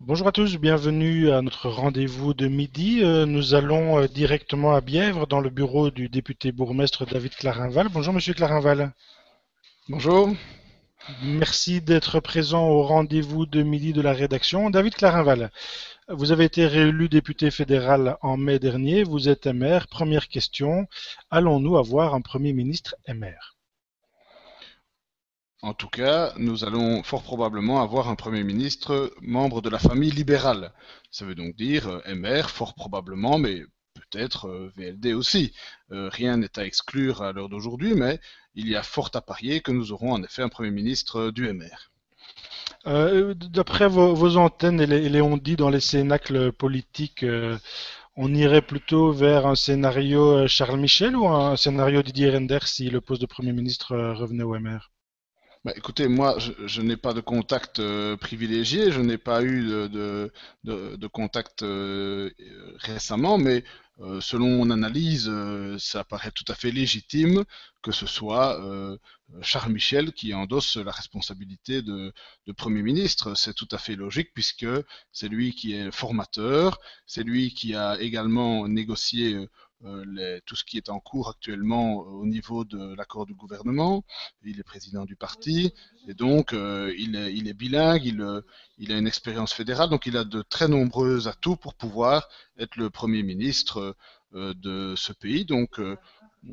Bonjour à tous, bienvenue à notre rendez-vous de midi. Nous allons directement à Bièvre dans le bureau du député bourgmestre David Clarinval. Bonjour Monsieur Clarinval. Bonjour. Merci d'être présent au rendez-vous de midi de la rédaction. David Clarinval, vous avez été réélu député fédéral en mai dernier. Vous êtes MR. Première question, allons-nous avoir un Premier ministre MR? En tout cas, nous allons fort probablement avoir un Premier ministre membre de la famille libérale. Ça veut donc dire MR, fort probablement, mais peut-être VLD aussi. Rien n'est à exclure à l'heure d'aujourd'hui, mais il y a fort à parier que nous aurons en effet un Premier ministre du MR. D'après vos antennes et les on-dit dans les cénacles politiques, on irait plutôt vers un scénario Charles Michel ou un scénario Didier Reynders si le poste de Premier ministre revenait au MR? Bah, écoutez, moi, je n'ai pas de contact privilégié, je n'ai pas eu de contact récemment, mais selon mon analyse, ça paraît tout à fait légitime que ce soit Charles Michel qui endosse la responsabilité de Premier ministre. C'est tout à fait logique puisque c'est lui qui est formateur, c'est lui qui a également négocié tout ce qui est en cours actuellement au niveau de l'accord du gouvernement. Il est président du parti, et donc il est bilingue, il a une expérience fédérale, donc il a de très nombreux atouts pour pouvoir être le Premier ministre de ce pays. Donc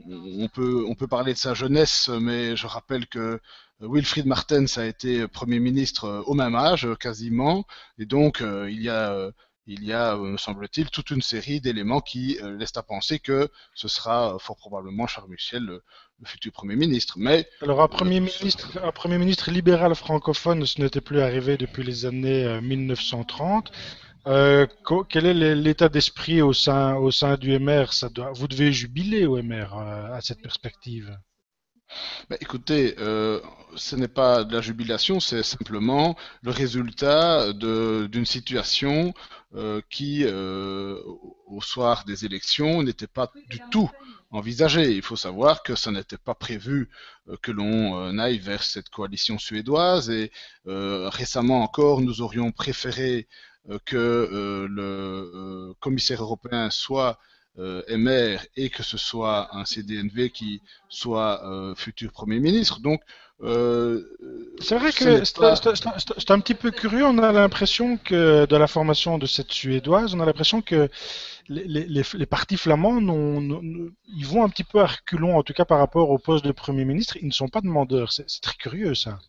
on peut parler de sa jeunesse, mais je rappelle que Wilfried Martens a été Premier ministre au même âge, quasiment, et donc il y a, me semble-t-il, toute une série d'éléments qui laissent à penser que ce sera fort probablement Charles Michel, le futur Premier ministre. Mais Alors un premier ministre libéral francophone, ce n'était plus arrivé depuis les années 1930. Quel est l'état d'esprit au sein du MR? Vous devez jubiler au MR à cette perspective. bah, écoutez, ce n'est pas de la jubilation, c'est simplement le résultat d'une situation qui, au soir des élections, n'était pas du tout envisagée. Il faut savoir que ça n'était pas prévu que l'on aille vers cette coalition suédoise et récemment encore, nous aurions préféré que le commissaire européen soit MR et que ce soit un CDNV qui soit futur Premier ministre. Donc, euh, C'est vrai ce que n'est pas... c'est un petit peu curieux. On a l'impression que, de la formation de cette Suédoise, on a l'impression que les partis flamands, ils vont un petit peu à reculons, en tout cas par rapport au poste de Premier ministre. Ils ne sont pas demandeurs. C'est très curieux, ça.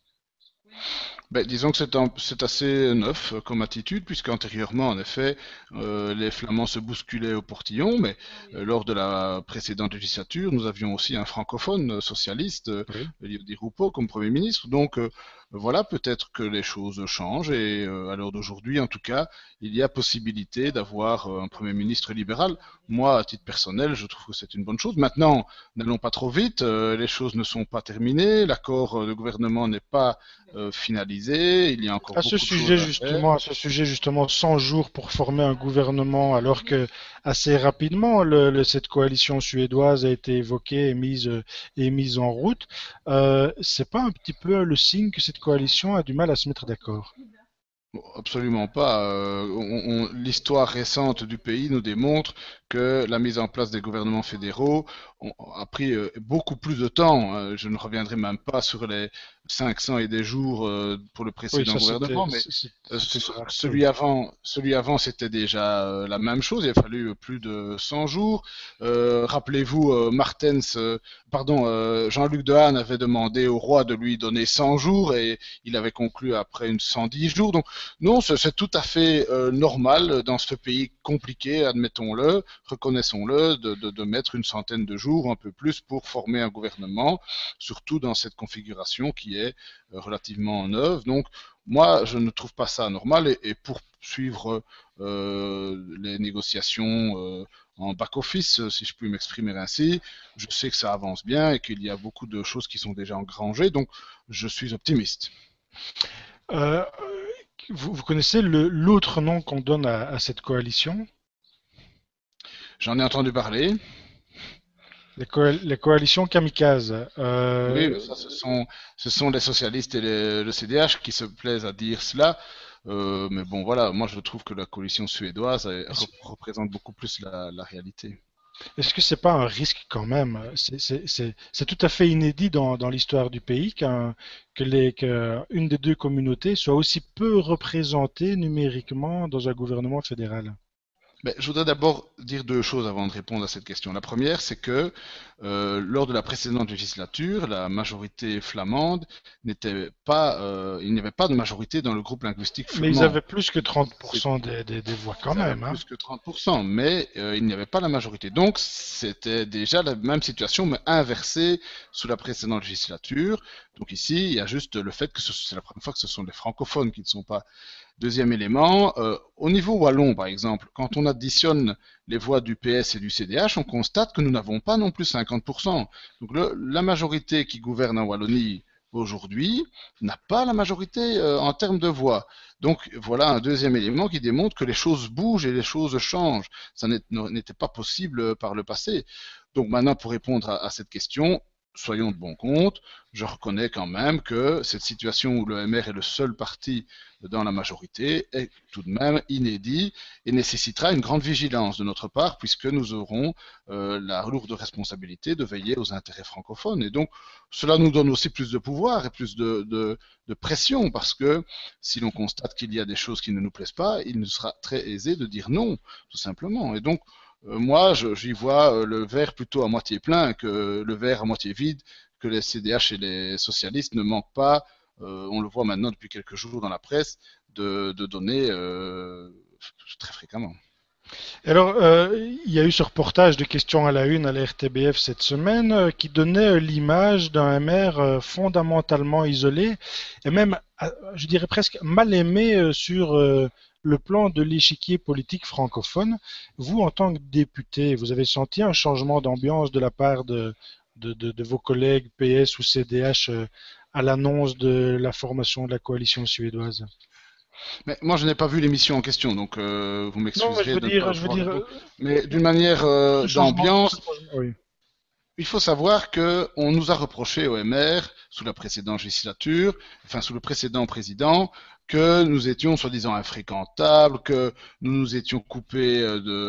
Ben, disons que c'est assez neuf comme attitude, puisqu'antérieurement, en effet, les Flamands se bousculaient au portillon, mais lors de la précédente législature, nous avions aussi un francophone socialiste, Oui. Elio Di Rupo, comme Premier ministre. Donc voilà, peut-être que les choses changent, et à l'heure d'aujourd'hui, en tout cas, il y a possibilité d'avoir un Premier ministre libéral. Moi, à titre personnel, je trouve que c'est une bonne chose. Maintenant, n'allons pas trop vite, les choses ne sont pas terminées, l'accord de gouvernement n'est pas finalisé, il y a encore beaucoup de choses à faire. À ce sujet justement, 100 jours pour former un gouvernement, alors que assez rapidement, cette coalition suédoise a été évoquée et mise en route. C'est pas un petit peu le signe que cette coalition a du mal à se mettre d'accord? Bon, absolument pas. L'histoire récente du pays nous démontre que la mise en place des gouvernements fédéraux a pris beaucoup plus de temps. Je ne reviendrai même pas sur les 500 et des jours pour le Oui, précédent gouvernement, mais c'était raté, oui. celui avant, c'était déjà la même chose. Il a fallu plus de 100 jours. Rappelez-vous, Jean-Luc Dehaene avait demandé au roi de lui donner 100 jours et il avait conclu après une 110 jours. Donc non, c'est tout à fait normal dans ce pays compliqué, admettons-le, reconnaissons-le, de mettre une centaine de jours, un peu plus, pour former un gouvernement, surtout dans cette configuration qui est relativement neuve. Donc, moi, je ne trouve pas ça normal et pour suivre les négociations en back-office, si je puis m'exprimer ainsi, je sais que ça avance bien et qu'il y a beaucoup de choses qui sont déjà engrangées, donc je suis optimiste. Euh, vous connaissez l'autre nom qu'on donne à cette coalition? J'en ai entendu parler. Les coalitions kamikazes. Oui, mais ça, ce sont les socialistes et le CDH qui se plaisent à dire cela. Mais bon, voilà, moi je trouve que la coalition suédoise représente beaucoup plus la réalité. Est-ce que c'est pas un risque quand même? C'est tout à fait inédit dans l'histoire du pays que une des deux communautés soit aussi peu représentée numériquement dans un gouvernement fédéral. Ben, je voudrais d'abord dire deux choses avant de répondre à cette question. La première, c'est que lors de la précédente législature, la majorité flamande n'était pas, il n'y avait pas de majorité dans le groupe linguistique Mais ils flamand. avaient plus que 30% des voix quand Ils avaient même, hein. plus que 30%, mais il n'y avait pas la majorité. Donc, c'était déjà la même situation, mais inversée sous la précédente législature. Donc ici, il y a juste le fait que c'est la première fois que ce sont les francophones qui ne sont pas. Deuxième élément, au niveau wallon, par exemple, quand on additionne les voix du PS et du CDH, on constate que nous n'avons pas non plus 50%. Donc la majorité qui gouverne en Wallonie aujourd'hui n'a pas la majorité en termes de voix. Donc voilà un deuxième élément qui démontre que les choses bougent et les choses changent. Ça n'était pas possible par le passé. Donc maintenant, pour répondre à cette question, soyons de bon compte, je reconnais quand même que cette situation où le MR est le seul parti dans la majorité est tout de même inédit et nécessitera une grande vigilance de notre part puisque nous aurons la lourde responsabilité de veiller aux intérêts francophones. Et donc cela nous donne aussi plus de pouvoir et plus de pression parce que si l'on constate qu'il y a des choses qui ne nous plaisent pas, il nous sera très aisé de dire non, tout simplement. Et donc moi, j'y vois le verre plutôt à moitié plein que le verre à moitié vide, que les CDH et les socialistes ne manquent pas, on le voit maintenant depuis quelques jours dans la presse, de donner très fréquemment. Alors, il y a eu ce reportage de questions à la une à la RTBF cette semaine qui donnait l'image d'un MR fondamentalement isolé et même, je dirais presque mal aimé sur le plan de l'échiquier politique francophone. Vous, en tant que député, vous avez senti un changement d'ambiance de la part de vos collègues PS ou CDH à l'annonce de la formation de la coalition suédoise? Mais moi, je n'ai pas vu l'émission en question, donc vous Non, mais m'excuserez de ne pas je veux pouvoir dire, répondre. Mais d'une manière ce d'ambiance, changement, oui. il faut savoir que on nous a reproché au MR, sous la précédente législature, enfin sous le précédent président, que nous étions soi-disant infréquentables, que nous nous étions coupés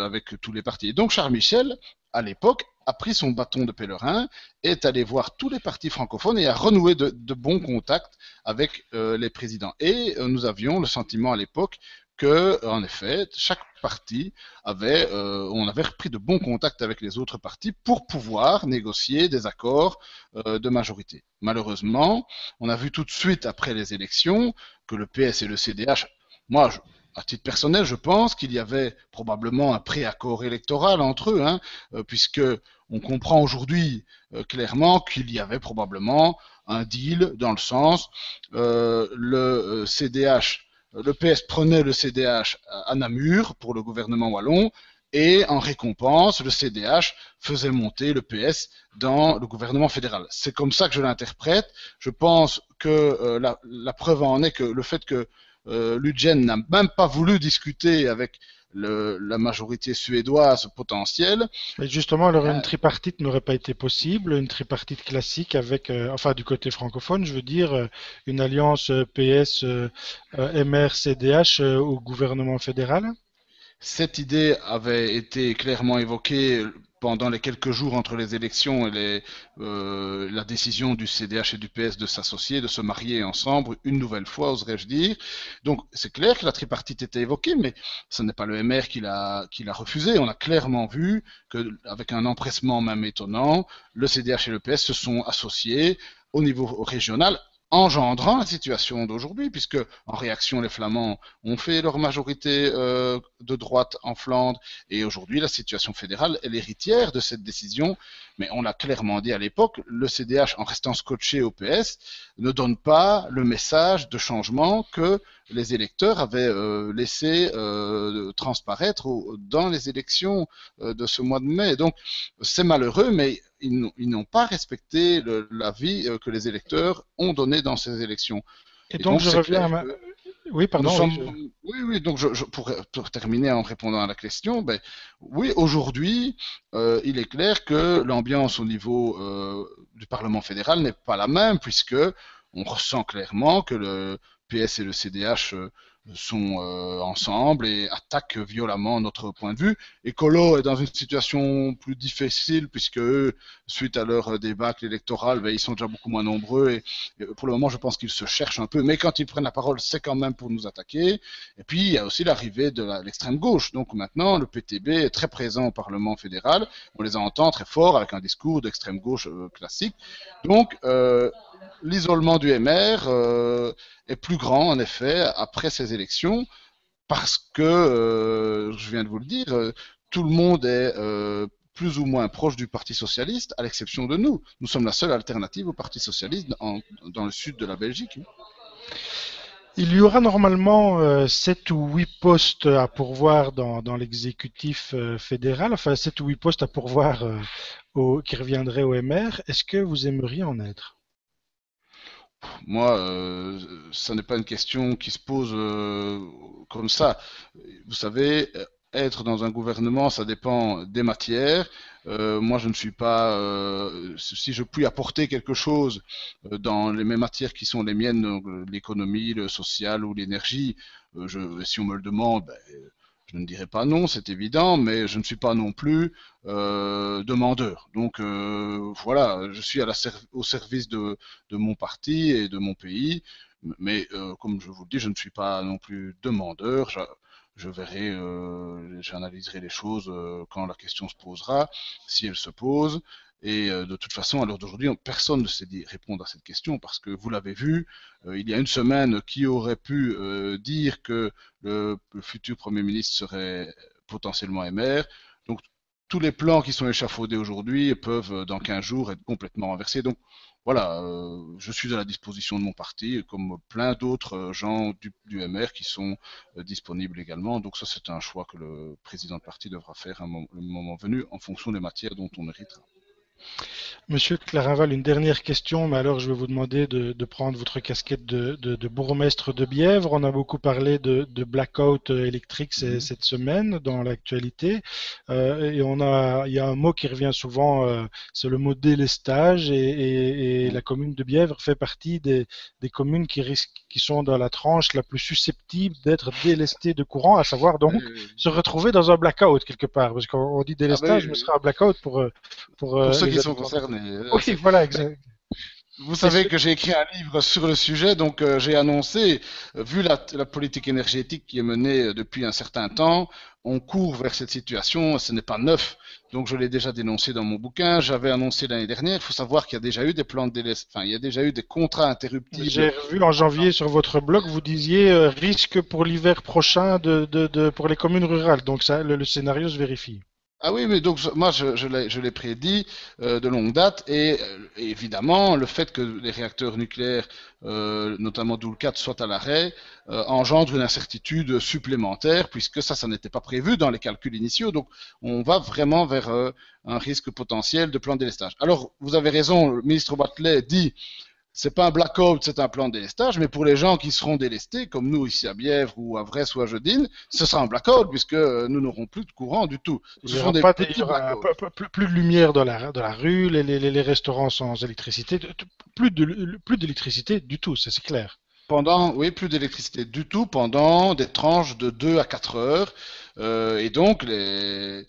avec tous les partis. Et donc Charles Michel, à l'époque, a pris son bâton de pèlerin, est allé voir tous les partis francophones et a renoué de bons contacts avec les présidents. Et nous avions le sentiment à l'époque que, en effet, chaque parti on avait repris de bons contacts avec les autres partis pour pouvoir négocier des accords de majorité. Malheureusement, on a vu tout de suite après les élections que le PS et le CDH, moi, à titre personnel, je pense qu'il y avait probablement un préaccord électoral entre eux, hein, puisque on comprend aujourd'hui clairement qu'il y avait probablement un deal dans le sens le CDH, le PS prenait le CDH à Namur pour le gouvernement wallon et en récompense, le CDH faisait monter le PS dans le gouvernement fédéral. C'est comme ça que je l'interprète. Je pense que la preuve en est que le fait que l'UDGEN n'a même pas voulu discuter avec la majorité suédoise potentielle. Et justement, alors une Bien, tripartite n'aurait pas été possible, une tripartite classique avec, enfin du côté francophone, je veux dire, une alliance PS, MR, CDH au gouvernement fédéral? cette idée avait été clairement évoquée pendant les quelques jours entre les élections et la décision du CDH et du PS de s'associer, de se marier ensemble une nouvelle fois, oserais-je dire. Donc c'est clair que la tripartite était évoquée, mais ce n'est pas le MR qui l'a refusé. On a clairement vu que, avec un empressement même étonnant, le CDH et le PS se sont associés au niveau régional, engendrant la situation d'aujourd'hui, puisque en réaction, les Flamands ont fait leur majorité de droite en Flandre, et aujourd'hui, la situation fédérale est l'héritière de cette décision, mais on l'a clairement dit à l'époque, le CDH, en restant scotché au PS, ne donne pas le message de changement que les électeurs avaient laissé transparaître dans les élections de ce mois de mai. Donc, c'est malheureux, mais ils n'ont pas respecté l'avis que les électeurs ont donné dans ces élections. Et Et donc donc je c'est reviens à clair ma... que Oui, nous pardon, oui. sommes... Oui, oui, donc pour terminer en répondant à la question, ben, oui, aujourd'hui, il est clair que l'ambiance au niveau du Parlement fédéral n'est pas la même, puisque on ressent clairement que le PS et le CDH sont ensemble et attaquent violemment notre point de vue. Écolo est dans une situation plus difficile puisque eux, suite à leur débâcle électoral, ben, ils sont déjà beaucoup moins nombreux et pour le moment, je pense qu'ils se cherchent un peu. Mais quand ils prennent la parole, c'est quand même pour nous attaquer. Et puis, il y a aussi l'arrivée de l'extrême gauche. Donc maintenant, le PTB est très présent au Parlement fédéral. On les entend très fort avec un discours d'extrême gauche classique. Donc, l'isolement du MR est plus grand, en effet, après ces élections, parce que, je viens de vous le dire, tout le monde est plus ou moins proche du Parti socialiste, à l'exception de nous. Nous sommes la seule alternative au Parti socialiste dans le sud de la Belgique. Il y aura normalement 7 ou 8 postes à pourvoir dans l'exécutif fédéral, enfin 7 ou 8 postes à pourvoir qui reviendraient au MR. Est-ce que vous aimeriez en être? Moi, ça n'est pas une question qui se pose comme ça. Vous savez, être dans un gouvernement, ça dépend des matières. Moi, je ne suis pas. Si je puis apporter quelque chose dans les mêmes matières qui sont les miennes, donc, l'économie, le social ou l'énergie, si on me le demande, ben, je ne dirais pas non, c'est évident, mais je ne suis pas non plus demandeur. Donc voilà, je suis au service de mon parti et de mon pays, mais comme je vous le dis, je ne suis pas non plus demandeur. Je verrai, j'analyserai les choses quand la question se posera, si elle se pose. Et de toute façon, à l'heure d'aujourd'hui, personne ne sait répondre à cette question parce que vous l'avez vu, il y a une semaine, qui aurait pu dire que le futur Premier ministre serait potentiellement MR. Donc tous les plans qui sont échafaudés aujourd'hui peuvent, dans 15 jours, être complètement renversés. Donc voilà, je suis à la disposition de mon parti, comme plein d'autres gens du MR qui sont disponibles également. Donc ça, c'est un choix que le président de parti devra faire le moment venu, en fonction des matières dont on héritera. Monsieur Clarinval, une dernière question, mais alors je vais vous demander de prendre votre casquette de bourgmestre de Bièvre. On a beaucoup parlé de blackout électrique Mhm. cette semaine dans l'actualité. Et il y a un mot qui revient souvent, c'est le mot délestage. Et la Oui, commune de Bièvre fait partie des communes qui sont dans la tranche la plus susceptible d'être délestées de courant, à savoir oui, donc oui. se retrouver dans un blackout quelque part. Parce qu'on dit Ah ben, délestage, mais ce sera un blackout pour pour ceux les qui sont habitants. concernés. Oui, voilà, exact. Vous C'est savez sûr. que j'ai écrit un livre sur le sujet, donc j'ai annoncé, vu la politique énergétique qui est menée depuis un certain temps, on court vers cette situation, ce n'est pas neuf. Donc je l'ai déjà dénoncé dans mon bouquin, j'avais annoncé l'année dernière, il faut savoir qu'il y a déjà eu des plans de délai, enfin il y a déjà eu des contrats interruptibles. J'ai vu en janvier sur votre blog, vous disiez risque pour l'hiver prochain pour les communes rurales. Donc ça, le scénario se vérifie. Ah oui, mais donc moi je l'ai prédit de longue date et évidemment le fait que les réacteurs nucléaires, notamment Doel 4, soient à l'arrêt, engendre une incertitude supplémentaire puisque ça n'était pas prévu dans les calculs initiaux. Donc on va vraiment vers un risque potentiel de plan de délestage. Alors vous avez raison, le ministre Wathelet dit c'est pas un blackout, c'est un plan de délestage, mais pour les gens qui seront délestés, comme nous ici à Bièvre ou à Vresse ou à Jeudine, ce sera un blackout puisque nous n'aurons plus de courant du tout. Il Ce y sont aura des pas, il y petits aura blackouts. plus de lumière dans la rue, les restaurants sans électricité, plus d'électricité du tout, ça c'est clair. Pendant, oui, plus d'électricité du tout pendant des tranches de 2 à 4 heures. Et donc, les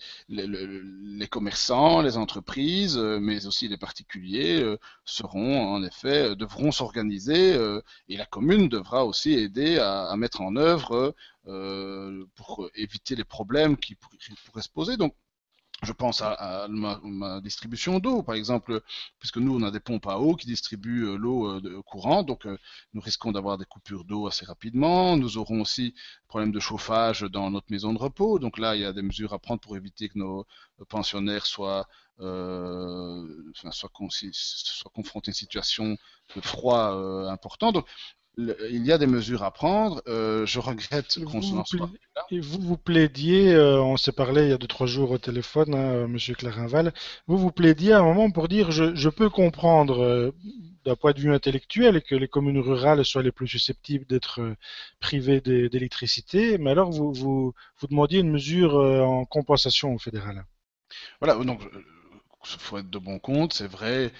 commerçants, les entreprises, mais aussi les particuliers, seront, en effet, devront s'organiser et la commune devra aussi aider à mettre en œuvre pour éviter les problèmes qui pourraient se poser. Donc, je pense à ma distribution d'eau, par exemple, puisque nous, on a des pompes à eau qui distribuent l'eau courante, donc nous risquons d'avoir des coupures d'eau assez rapidement. Nous aurons aussi des problèmes de chauffage dans notre maison de repos, donc là, il y a des mesures à prendre pour éviter que nos pensionnaires soient confrontés à une situation de froid important. Donc, il y a des mesures à prendre. Je regrette qu'on Vous vous, n'en soit pla- plus là. et vous plaidiez, on s'est parlé il y a 2, 3 jours au téléphone, hein, Monsieur Clarinval, vous plaidiez à un moment pour dire je peux comprendre d'un point de vue intellectuel que les communes rurales soient les plus susceptibles d'être privées d'électricité, mais alors vous demandiez une mesure en compensation au fédéral. Voilà, donc il faut être de bon compte. C'est vrai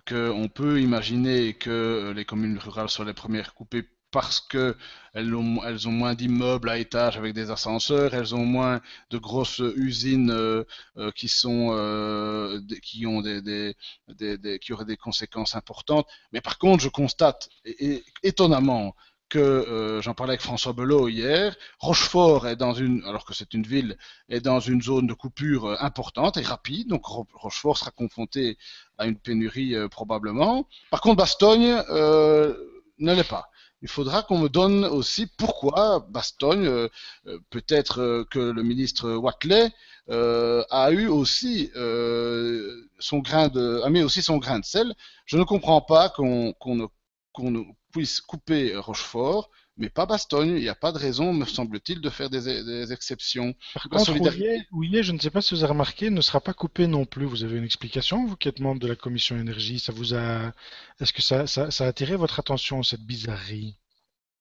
qu'on peut imaginer que les communes rurales soient les premières coupées parce que elles ont moins d'immeubles à étage avec des ascenseurs, elles ont moins de grosses usines qui sont qui ont qui auraient des conséquences importantes. Mais par contre, je constate étonnamment que j'en parlais avec François Belot hier. Rochefort est dans une, alors que c'est une ville, est dans une zone de coupure importante et rapide. Donc Rochefort sera confronté à une pénurie probablement. Par contre, Bastogne ne l'est pas. Il faudra qu'on me donne aussi pourquoi Bastogne, peut-être que le ministre Watley a eu aussi a mis aussi son grain de sel. Je ne comprends pas qu'on puisse couper Rochefort, mais pas Bastogne. Il n'y a pas de raison, me semble-t-il, de faire des exceptions. Par La contre, solidarité. Houillet, je ne sais pas si vous avez remarqué, ne sera pas coupé non plus. Vous avez une explication, vous qui êtes membre de la commission énergie, ça vous a, est-ce que ça a attiré votre attention, cette bizarrerie?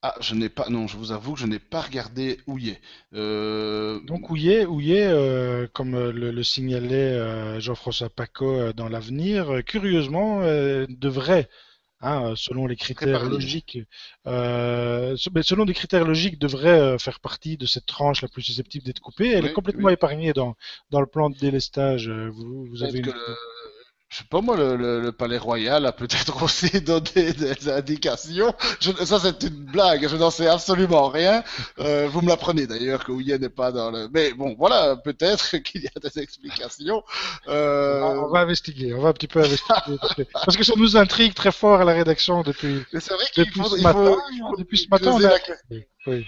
Ah, je n'ai pas, non, je vous avoue que je n'ai pas regardé où il est. Donc Houillet, comme le signalait Jean-François Paco dans l'avenir, curieusement, devrait, hein, selon les critères Prépare la ligne. logiques, mais selon des critères logiques, devrait faire partie de cette tranche la plus susceptible d'être coupée. Elle est Oui, complètement oui. épargnée dans le plan de délestage. Vous avez Peut-être que une... je sais pas moi, le Palais Royal a peut-être aussi donné des indications. Ça, c'est une blague, je n'en sais absolument rien. Vous me l'apprenez d'ailleurs que Ouyen n'est pas dans le. Mais bon, voilà, peut-être qu'il y a des explications. Euh... On va investiguer, on va un petit peu investiguer parce que ça nous intrigue très fort à la rédaction Mais c'est vrai qu'il depuis faut, ce matin. il faut Depuis ce matin, on creuser a... la question. Oui, oui.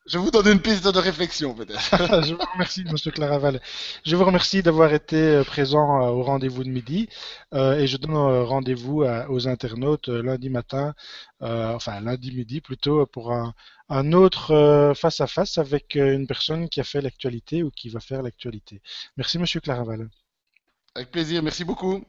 Je vous donne une piste de réflexion, peut-être. Je vous remercie, Monsieur Claraval. Je vous remercie d'avoir été présent au rendez-vous de midi et je donne rendez-vous aux internautes lundi matin, enfin lundi midi plutôt, pour un autre face-à-face avec une personne qui a fait l'actualité ou qui va faire l'actualité. Merci, Monsieur Claraval. Avec plaisir, merci beaucoup.